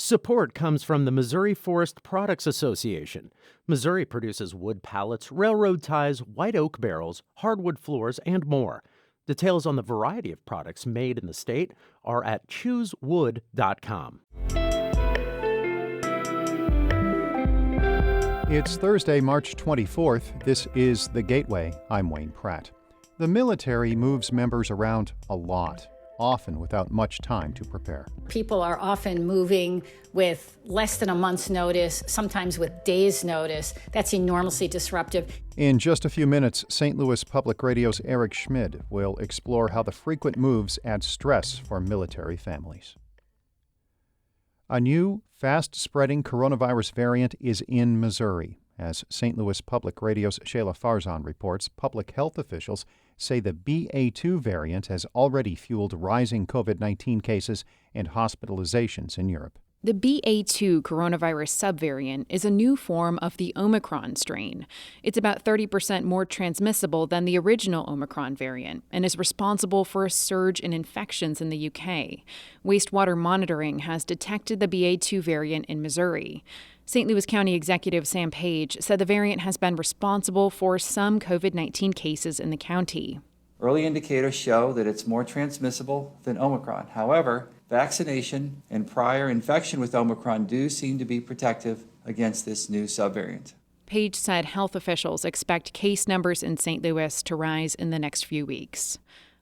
Support comes from the Missouri Forest Products Association. Missouri produces wood pallets, railroad ties, white oak barrels, hardwood floors, and more. Details on the variety of products made in the state are at choosewood.com. It's Thursday, March 24th. This is The Gateway. I'm Wayne Pratt. The military moves members around a lot, often without much time to prepare. People are often moving with less than a month's notice, sometimes with days' notice. That's enormously disruptive. In just a few minutes, St. Louis Public Radio's Eric Schmid will explore how the frequent moves add stress for military families. A new, fast-spreading coronavirus variant is in Missouri. As St. Louis Public Radio's Shayla Farzan reports, public health officials say the BA2 variant has already fueled rising COVID-19 cases and hospitalizations in Europe. The BA2 coronavirus subvariant is a new form of the Omicron strain. It's about 30% more transmissible than the original Omicron variant and is responsible for a surge in infections in the UK. Wastewater monitoring has detected the BA2 variant in Missouri. St. Louis County Executive Sam Page said the variant has been responsible for some COVID-19 cases in the county. Early indicators show that it's more transmissible than Omicron. However, vaccination and prior infection with Omicron do seem to be protective against this new subvariant. Page said health officials expect case numbers in St. Louis to rise in the next few weeks.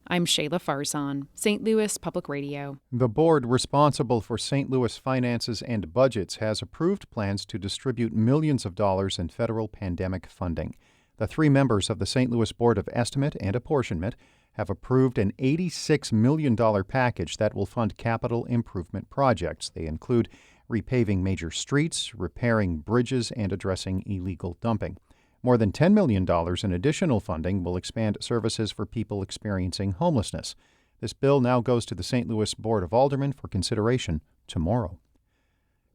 I'm Shayla Farzan, St. Louis Public Radio. The board responsible for St. Louis finances and budgets has approved plans to distribute millions of dollars in federal pandemic funding. The three members of the St. Louis Board of Estimate and Apportionment have approved an $86 million package that will fund capital improvement projects. They include repaving major streets, repairing bridges, and addressing illegal dumping. More than $10 million in additional funding will expand services for people experiencing homelessness. This bill now goes to the St. Louis Board of Aldermen for consideration tomorrow.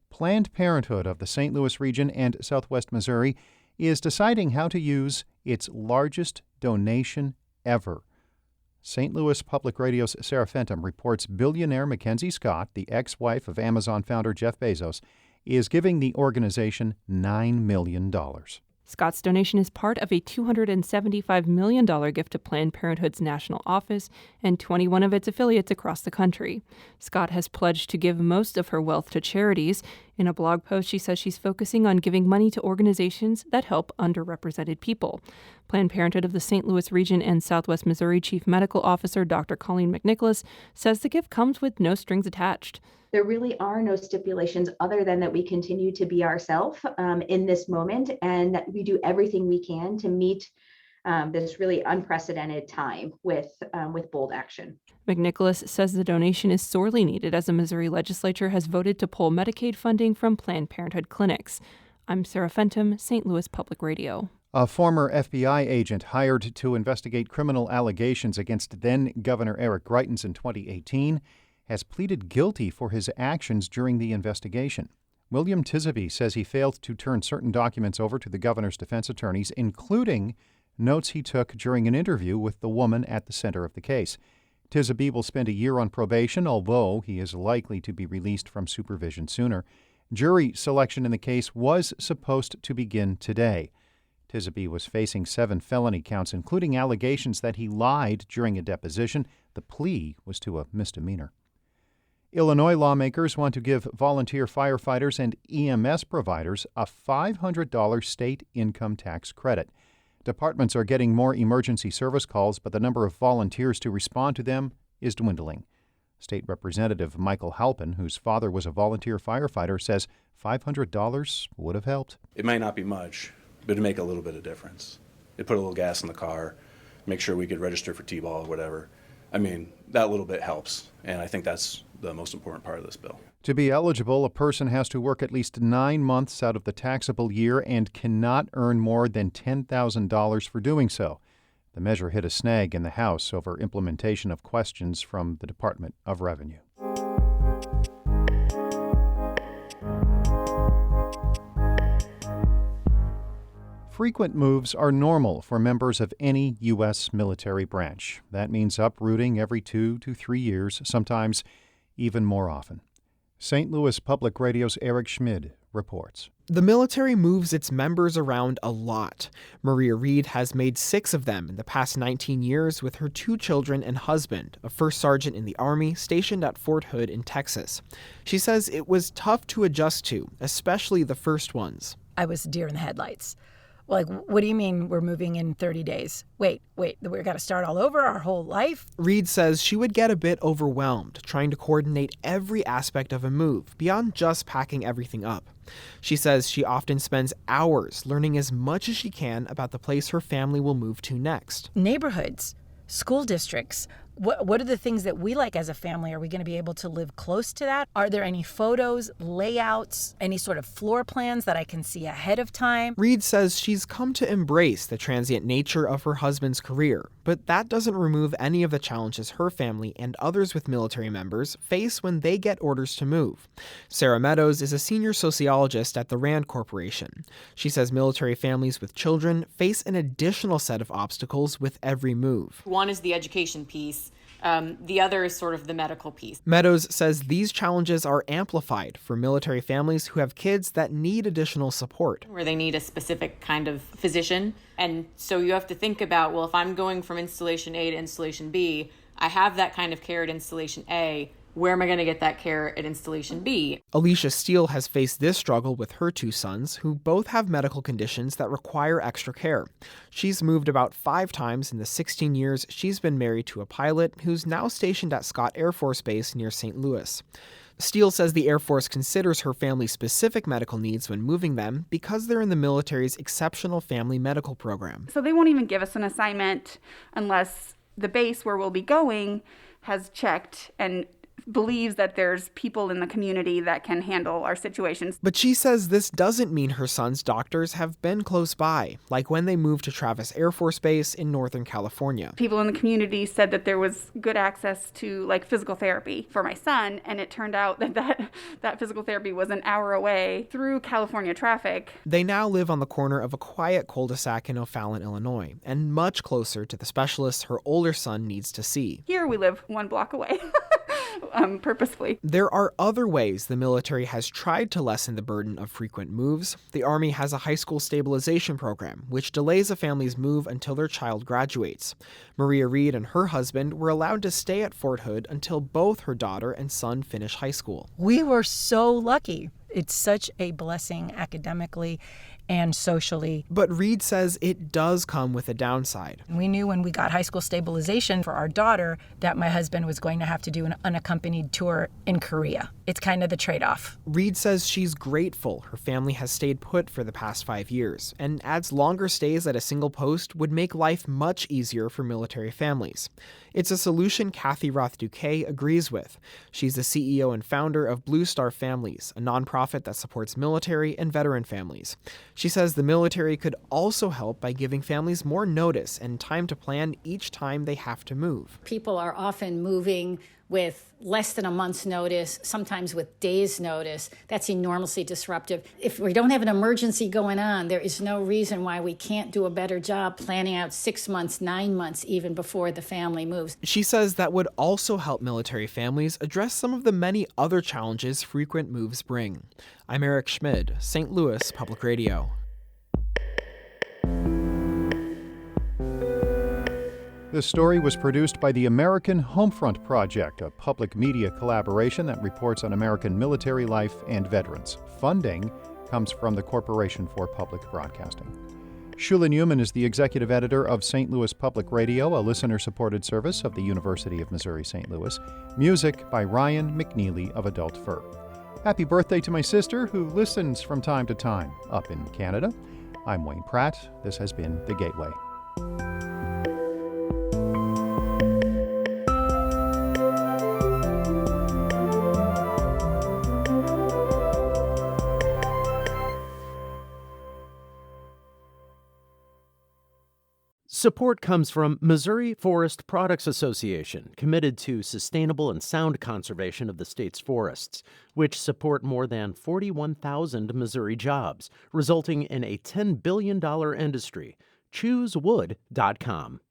Planned Parenthood of the St. Louis region and Southwest Missouri is deciding how to use its largest donation ever. St. Louis Public Radio's Sarah Fenton reports billionaire Mackenzie Scott, the ex-wife of Amazon founder Jeff Bezos, is giving the organization $9 million. Scott's donation is part of a $275 million gift to Planned Parenthood's national office and 21 of its affiliates across the country. Scott has pledged to give most of her wealth to charities. In a blog post, she says she's focusing on giving money to organizations that help underrepresented people. Planned Parenthood of the St. Louis region and Southwest Missouri Chief Medical Officer Dr. Colleen McNicholas says the gift comes with no strings attached. There really are no stipulations other than that we continue to be ourselves in this moment, and that we do everything we can to meet this really unprecedented time with bold action. McNicholas says the donation is sorely needed as the Missouri legislature has voted to pull Medicaid funding from Planned Parenthood clinics. I'm Sarah Fenton, St. Louis Public Radio. A former FBI agent hired to investigate criminal allegations against then-Governor Eric Greitens in 2018 has pleaded guilty for his actions during the investigation. William Tisaby says he failed to turn certain documents over to the governor's defense attorneys, including notes he took during an interview with the woman at the center of the case. Tisaby will spend a year on probation, although he is likely to be released from supervision sooner. Jury selection in the case was supposed to begin today. Tisaby was facing 7 felony counts, including allegations that he lied during a deposition. The plea was to a misdemeanor. Illinois lawmakers want to give volunteer firefighters and EMS providers a $500 state income tax credit. Departments are getting more emergency service calls, but the number of volunteers to respond to them is dwindling. State Representative Michael Halpin, whose father was a volunteer firefighter, says $500 would have helped. It might not be much, but it'd make a little bit of difference. It'd put a little gas in the car, make sure we could register for T-ball or whatever. I mean, that little bit helps, and I think that's the most important part of this bill. To be eligible, a person has to work at least 9 months out of the taxable year and cannot earn more than $10,000 for doing so. The measure hit a snag in the House over implementation of questions from the Department of Revenue. Frequent moves are normal for members of any U.S. military branch. That means uprooting every 2 to 3 years, sometimes even more often. St. Louis Public Radio's Eric Schmid reports. The military moves its members around a lot. Maria Reed has made 6 of them in the past 19 years with her 2 children and husband, a first sergeant in the Army stationed at Fort Hood in Texas. She says it was tough to adjust to, especially the first ones. I was deer in the headlights. Like, what do you mean we're moving in 30 days? Wait, we've got to start all over our whole life? Reed says she would get a bit overwhelmed trying to coordinate every aspect of a move beyond just packing everything up. She says she often spends hours learning as much as she can about the place her family will move to next. Neighborhoods, school districts. What are the things that we like as a family? Are we going to be able to live close to that? Are there any photos, layouts, any sort of floor plans that I can see ahead of time? Reed says she's come to embrace the transient nature of her husband's career, but that doesn't remove any of the challenges her family and others with military members face when they get orders to move. Sarah Meadows is a senior sociologist at the Rand Corporation. She says military families with children face an additional set of obstacles with every move. One is the education piece. The other is sort of the medical piece. Meadows says these challenges are amplified for military families who have kids that need additional support. Where they need a specific kind of physician. And so you have to think about, well, if I'm going from installation A to installation B, I have that kind of care at installation A. Where am I going to get that care at installation B? Alicia Steele has faced this struggle with her 2 sons, who both have medical conditions that require extra care. She's moved about 5 times in the 16 years she's been married to a pilot who's now stationed at Scott Air Force Base near St. Louis. Steele says the Air Force considers her family's specific medical needs when moving them because they're in the military's exceptional family medical program. So they won't even give us an assignment unless the base where we'll be going has checked and believes that there's people in the community that can handle our situations. But she says this doesn't mean her son's doctors have been close by, like when they moved to Travis Air Force Base in Northern California. People in the community said that there was good access to physical therapy for my son, and it turned out that physical therapy was an hour away through California traffic. They now live on the corner of a quiet cul-de-sac in O'Fallon, Illinois, and much closer to the specialists her older son needs to see. Here we live 1 block away. Purposefully. There are other ways the military has tried to lessen the burden of frequent moves. The Army has a high school stabilization program, which delays a family's move until their child graduates. Maria Reed and her husband were allowed to stay at Fort Hood until both her daughter and son finish high school. We were so lucky. It's such a blessing academically and socially. But Reed says it does come with a downside. We knew when we got high school stabilization for our daughter that my husband was going to have to do an unaccompanied tour in Korea. It's kind of the trade-off. Reed says she's grateful her family has stayed put for the past 5 years, and adds longer stays at a single post would make life much easier for military families. It's a solution Kathy Roth-Duquet agrees with. She's the CEO and founder of Blue Star Families, a nonprofit that supports military and veteran families. She says the military could also help by giving families more notice and time to plan each time they have to move. People are often moving with less than a month's notice, sometimes with days' notice. That's enormously disruptive. If we don't have an emergency going on, there is no reason why we can't do a better job planning out 6 months, 9 months, even before the family moves. She says that would also help military families address some of the many other challenges frequent moves bring. I'm Eric Schmid, St. Louis Public Radio. This story was produced by the American Homefront Project, a public media collaboration that reports on American military life and veterans. Funding comes from the Corporation for Public Broadcasting. Shula Newman is the executive editor of St. Louis Public Radio, a listener-supported service of the University of Missouri St. Louis. Music by Ryan McNeely of Adult Fur. Happy birthday to my sister, who listens from time to time up in Canada. I'm Wayne Pratt. This has been The Gateway. Support comes from Missouri Forest Products Association, committed to sustainable and sound conservation of the state's forests, which support more than 41,000 Missouri jobs, resulting in a $10 billion industry. ChooseWood.com.